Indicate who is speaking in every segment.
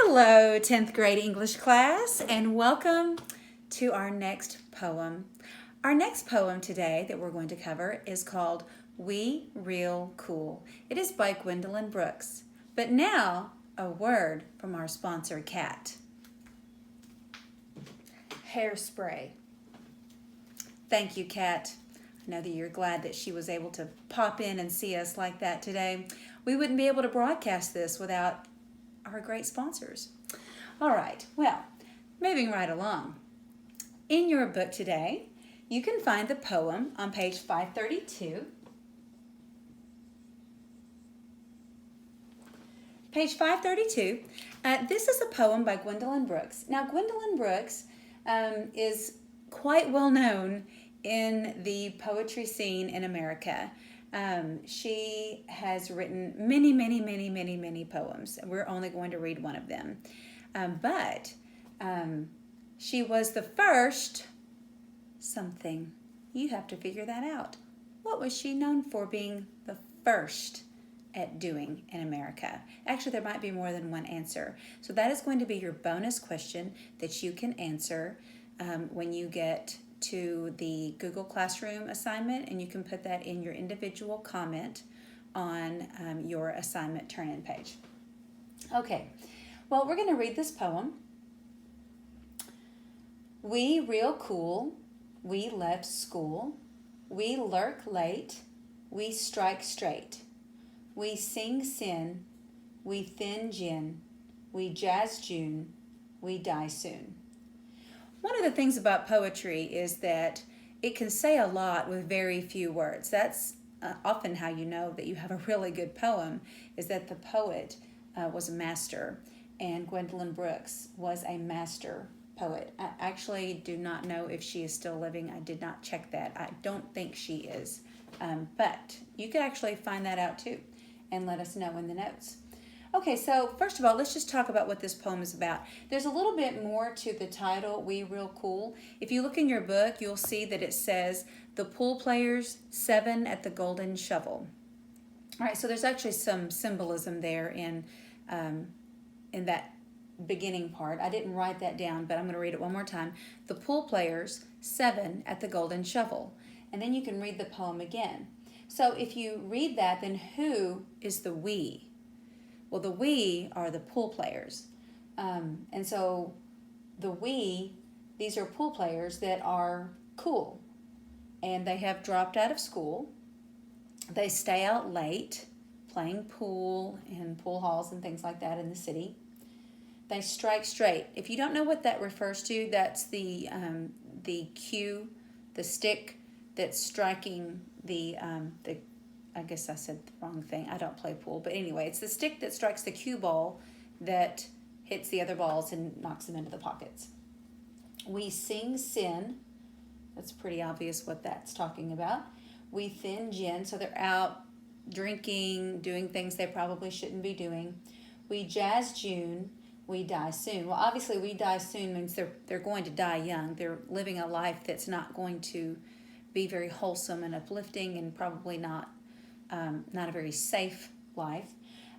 Speaker 1: Hello, 10th grade English class, and welcome to our next poem. Our next poem today that we're going to cover is called We Real Cool. It is by Gwendolyn Brooks. But now, a word from our sponsor, Cat. Hairspray. Thank you, Cat. I know that you're glad that she was able to pop in and see us like that today. We wouldn't be able to broadcast this without our great sponsors. All right, well, moving right along. In your book today, you can find the poem on page 532. Page 532. This is a poem by Gwendolyn Brooks. Now, Gwendolyn Brooks is quite well known in the poetry scene in America. She has written many poems. We're only going to read one of them. But she was the first something. You have to figure that out. What was she known for being the first at doing in America? Actually, there might be more than one answer. So that is going to be your bonus question that you can answer when you get to the Google Classroom assignment, and you can put that in your individual comment on your assignment turn-in page. Okay, well, we're going to read this poem. We real cool, we left school, we lurk late, we strike straight, we sing sin, we thin gin, we jazz June, we die soon. One of the things about poetry is that it can say a lot with very few words. That's often how you know that you have a really good poem, is that the poet was a master, and Gwendolyn Brooks was a master poet. I actually do not know if she is still living. I did not check that. I don't think she is, but you could actually find that out too and let us know in the notes. Okay, so first of all, let's just talk about what this poem is about. There's a little bit more to the title, We Real Cool. If you look in your book, you'll see that it says, The Pool Players, 7 at the Golden Shovel. All right, so there's actually some symbolism there in that beginning part. I didn't write that down, but I'm going to read it one more time. The Pool Players, 7 at the Golden Shovel. And then you can read the poem again. So if you read that, then who is the we? Well, the we are the pool players. And so the we, these are pool players that are cool. And they have dropped out of school. They stay out late playing pool in pool halls and things like that in the city. They strike straight. If you don't know what that refers to, that's the cue, the stick that's striking the I guess I said the wrong thing. I don't play pool. But anyway, it's the stick that strikes the cue ball that hits the other balls and knocks them into the pockets. We sing sin. That's pretty obvious what that's talking about. We thin gin. So they're out drinking, doing things they probably shouldn't be doing. We jazz June. We die soon. Well, obviously, we die soon means they're going to die young. They're living a life that's not going to be very wholesome and uplifting, and probably not a very safe life.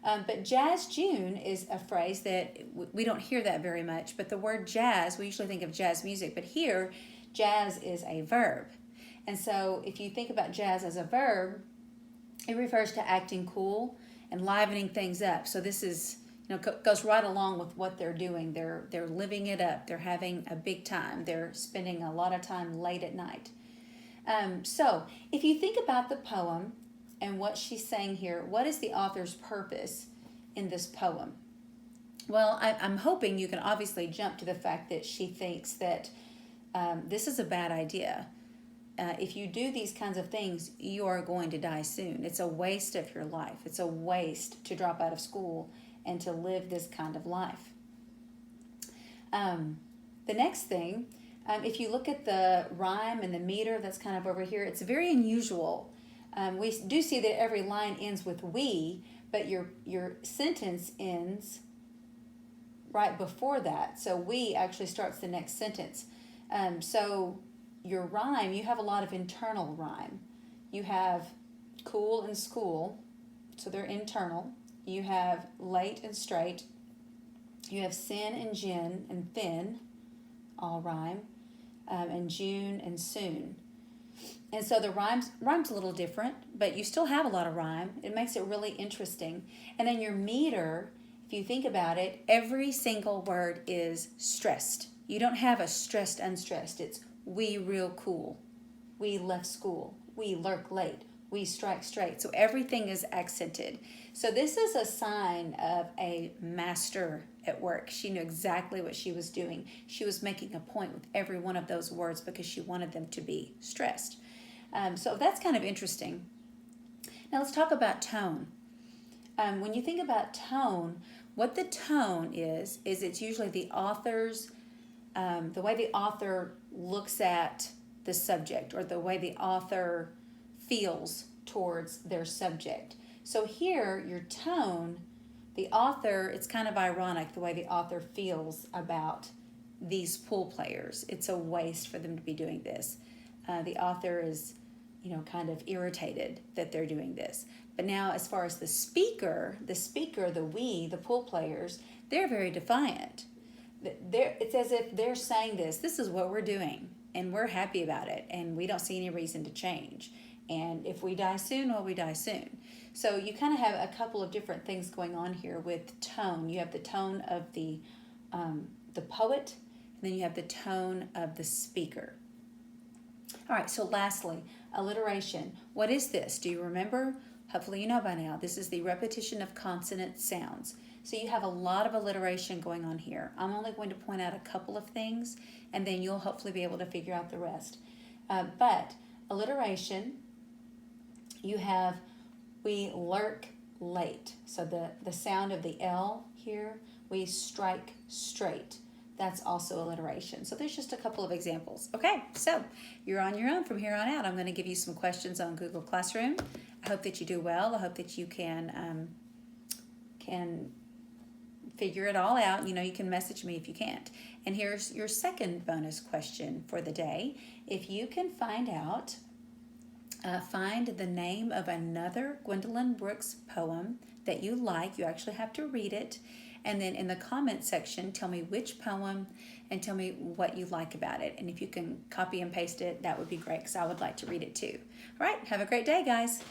Speaker 1: But jazz June is a phrase that we don't hear that very much, but the word jazz, we usually think of jazz music, but here jazz is a verb. And so if you think about jazz as a verb, it refers to acting cool and livening things up. So this is, goes right along with what they're doing. They're living it up. They're having a big time. They're spending a lot of time late at night. So if you think about the poem and what she's saying here, what is the author's purpose in this poem? Well, I'm hoping you can obviously jump to the fact that she thinks that this is a bad idea. If you do these kinds of things, you are going to die soon. It's a waste of your life. It's a waste to drop out of school and to live this kind of life. The next thing, if you look at the rhyme and the meter that's kind of over here, it's very unusual. We do see that every line ends with we, but your sentence ends right before that. So we actually starts the next sentence. So your rhyme, you have a lot of internal rhyme. You have cool and school, so they're internal. You have late and straight, You have sin and gin and thin, all rhyme, and June and soon. And so the rhyme's a little different, but you still have a lot of rhyme. It makes it really interesting. And then your meter, if you think about it, every single word is stressed. You don't have a stressed, unstressed. It's we real cool. We left school. We lurk late. We strike straight. So everything is accented. So this is a sign of a master at work. She knew exactly what she was doing. She was making a point with every one of those words because she wanted them to be stressed. So that's kind of interesting. Now let's talk about tone. When you think about tone, what the tone is it's usually the author's, the way the author looks at the subject or the way the author feels towards their subject. So here, your tone, the author, it's kind of ironic the way the author feels about these pool players. It's a waste for them to be doing this. The author is, kind of irritated that they're doing this. But now as far as the speaker, the pool players, they're very defiant. It's as if they're saying this is what we're doing, and we're happy about it, and we don't see any reason to change. And if we die soon, well, we die soon. So you kind of have a couple of different things going on here with tone. You have the tone of the poet, and then you have the tone of the speaker. All right, so lastly, alliteration. What is this? Do you remember? Hopefully you know by now. This is the repetition of consonant sounds. So you have a lot of alliteration going on here. I'm only going to point out a couple of things, and then you'll hopefully be able to figure out the rest. But alliteration, you have we lurk late. So the sound of the L here, we strike straight. That's also alliteration. So there's just a couple of examples. Okay, so you're on your own from here on out. I'm going to give you some questions on Google Classroom. I hope that you do well. I hope that you can figure it all out. You can message me if you can't. And here's your second bonus question for the day. If you can find the name of another Gwendolyn Brooks poem that you like, you actually have to read it. And then in the comment section, tell me which poem and tell me what you like about it. And if you can copy and paste it, that would be great because I would like to read it too. All right, have a great day, guys.